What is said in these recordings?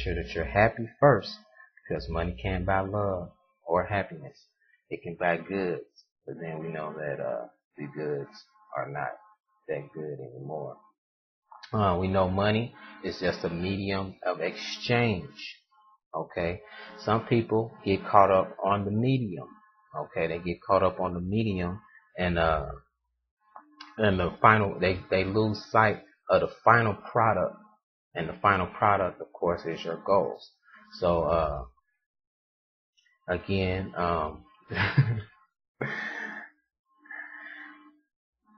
sure that you're happy first, because money can't buy love or happiness. It can buy goods, but then we know that the goods are not that good anymore. We know money is just a medium of exchange. Okay, some people get caught up on the medium. Okay, they get caught up on the medium, and the final, they lose sight of the final product, and the final product, of course, is your goals. So again,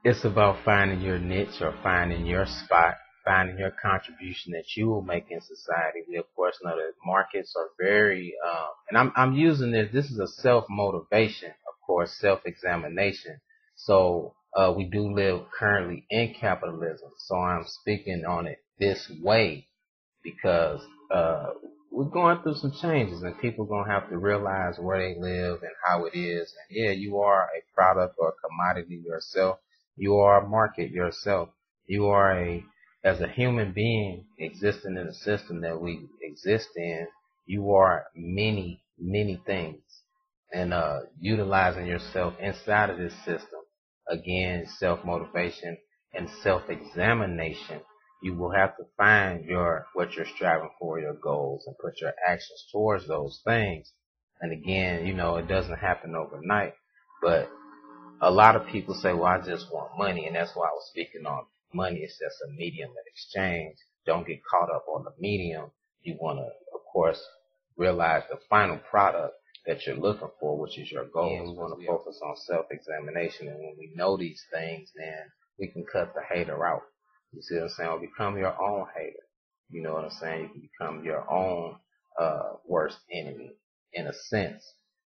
it's about finding your niche, or finding your spot, finding your contribution that you will make in society. We of course know that markets are very, and I'm using this. This is a self-motivation, of course, self-examination. So we do live currently in capitalism. So I'm speaking on it this way because we're going through some changes, and people are going to have to realize where they live and how it is. And yeah, you are a product or a commodity yourself. You are a market yourself. You are as a human being existing in the system that we exist in, you are many, many things. And utilizing yourself inside of this system, again, self-motivation and self-examination. You will have to find what you're striving for, your goals, and put your actions towards those things. And again, it doesn't happen overnight, but a lot of people say, well, I just want money, and that's why I was speaking on money. It's just a medium of exchange. Don't get caught up on the medium. You want to, of course, realize the final product that you're looking for, which is your goal. And we want to focus on self-examination, and when we know these things, then we can cut the hater out. You see what I'm saying? Or become your own hater. You know what I'm saying? You can become your own worst enemy, in a sense.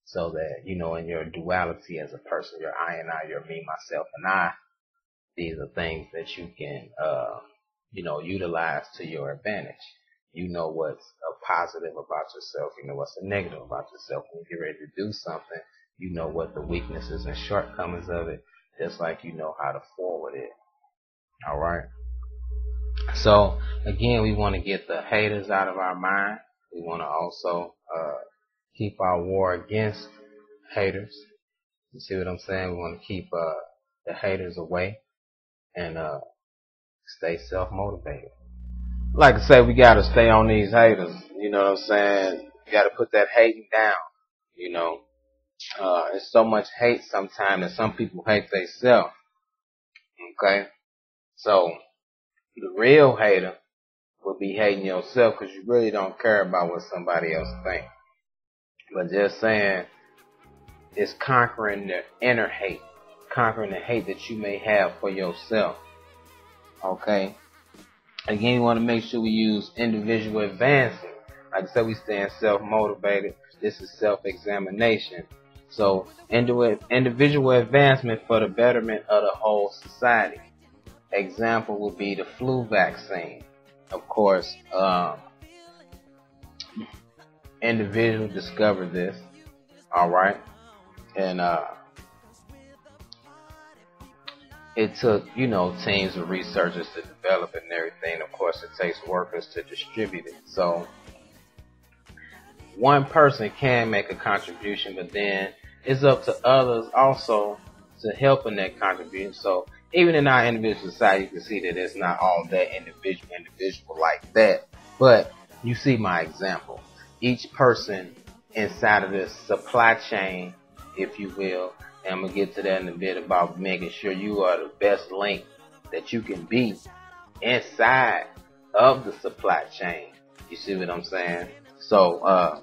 So that, in your duality as a person, your I and I, your me, myself, and I, these are things that you can, utilize to your advantage. You know what's a positive about yourself. You know what's a negative about yourself. When you get ready to do something, you know what the weaknesses and shortcomings of it, just like you know how to forward it. All right. So, again, we want to get the haters out of our mind. We want to also keep our war against haters. You see what I'm saying? We want to keep the haters away and stay self-motivated. Like I say, we got to stay on these haters. You know what I'm saying? You got to put that hating down. There's so much hate sometimes that some people hate themselves. Okay? So, the real hater will be hating yourself because you really don't care about what somebody else thinks. But just saying, it's conquering the inner hate, conquering the hate that you may have for yourself. Okay? Again, you want to make sure we use individual advancement. Like I said, we stand self-motivated. This is self-examination. So, individual advancement for the betterment of the whole society. Example would be the flu vaccine. Of course, individuals discovered this. All right. And it took, teams of researchers to develop it and everything. Of course, it takes workers to distribute it. So one person can make a contribution, but then it's up to others also to help in that contribution. So even in our individual society, you can see that it's not all that individual like that. But you see my example. Each person inside of this supply chain, if you will, and I'm going to get to that in a bit about making sure you are the best link that you can be inside of the supply chain. You see what I'm saying? So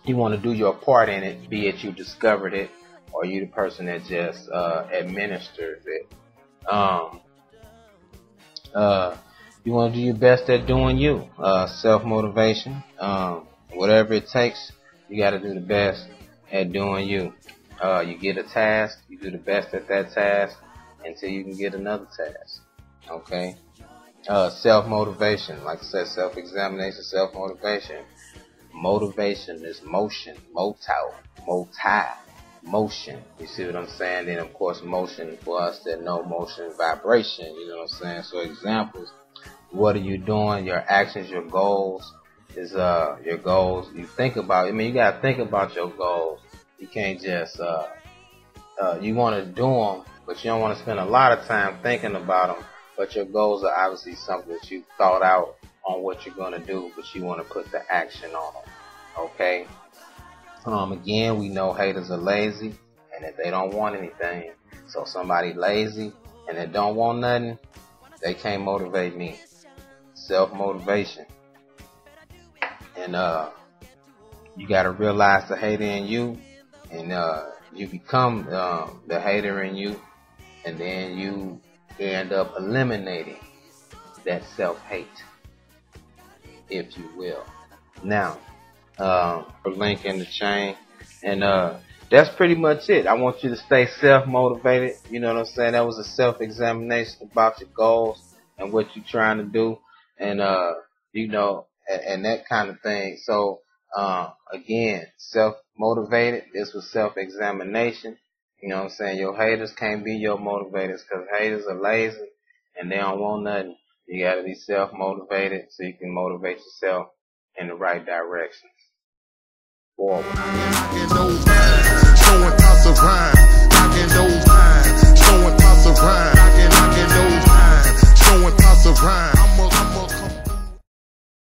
you want to do your part in it, be it you discovered it or you the person that just administers it. You want to do your best at doing you. Self-motivation. Whatever it takes, you got to do the best at doing you. You get a task, you do the best at that task until you can get another task. Okay? Self-motivation. Like I said, self-examination, self-motivation. Motivation is motion. Motion. You see what I'm saying? Then, of course, motion for us that know motion, vibration. You know what I'm saying? So, examples. What are you doing? Your actions, your goals. is your goals. You think about. I mean, you gotta think about your goals. You can't just you want to do them, but you don't want to spend a lot of time thinking about them. But your goals are obviously something that you thought out on what you're gonna do, but you want to put the action on them. Okay. Again, we know haters are lazy, and if they don't want anything, so somebody lazy and they don't want nothing, they can't motivate me. Self motivation, and you gotta realize the hater in you, and you become the hater in you, and then you end up eliminating that self hate, if you will. Now, for link in the chain, and that's pretty much it. I want you to stay self motivated. You know what I'm saying? That was a self examination about your goals and what you're trying to do, and you know, and that kind of thing. So again, self motivated. This was self examination. You know what I'm saying? Your haters can't be your motivators because haters are lazy and they don't want nothing. You got to be self motivated so you can motivate yourself in the right direction forward.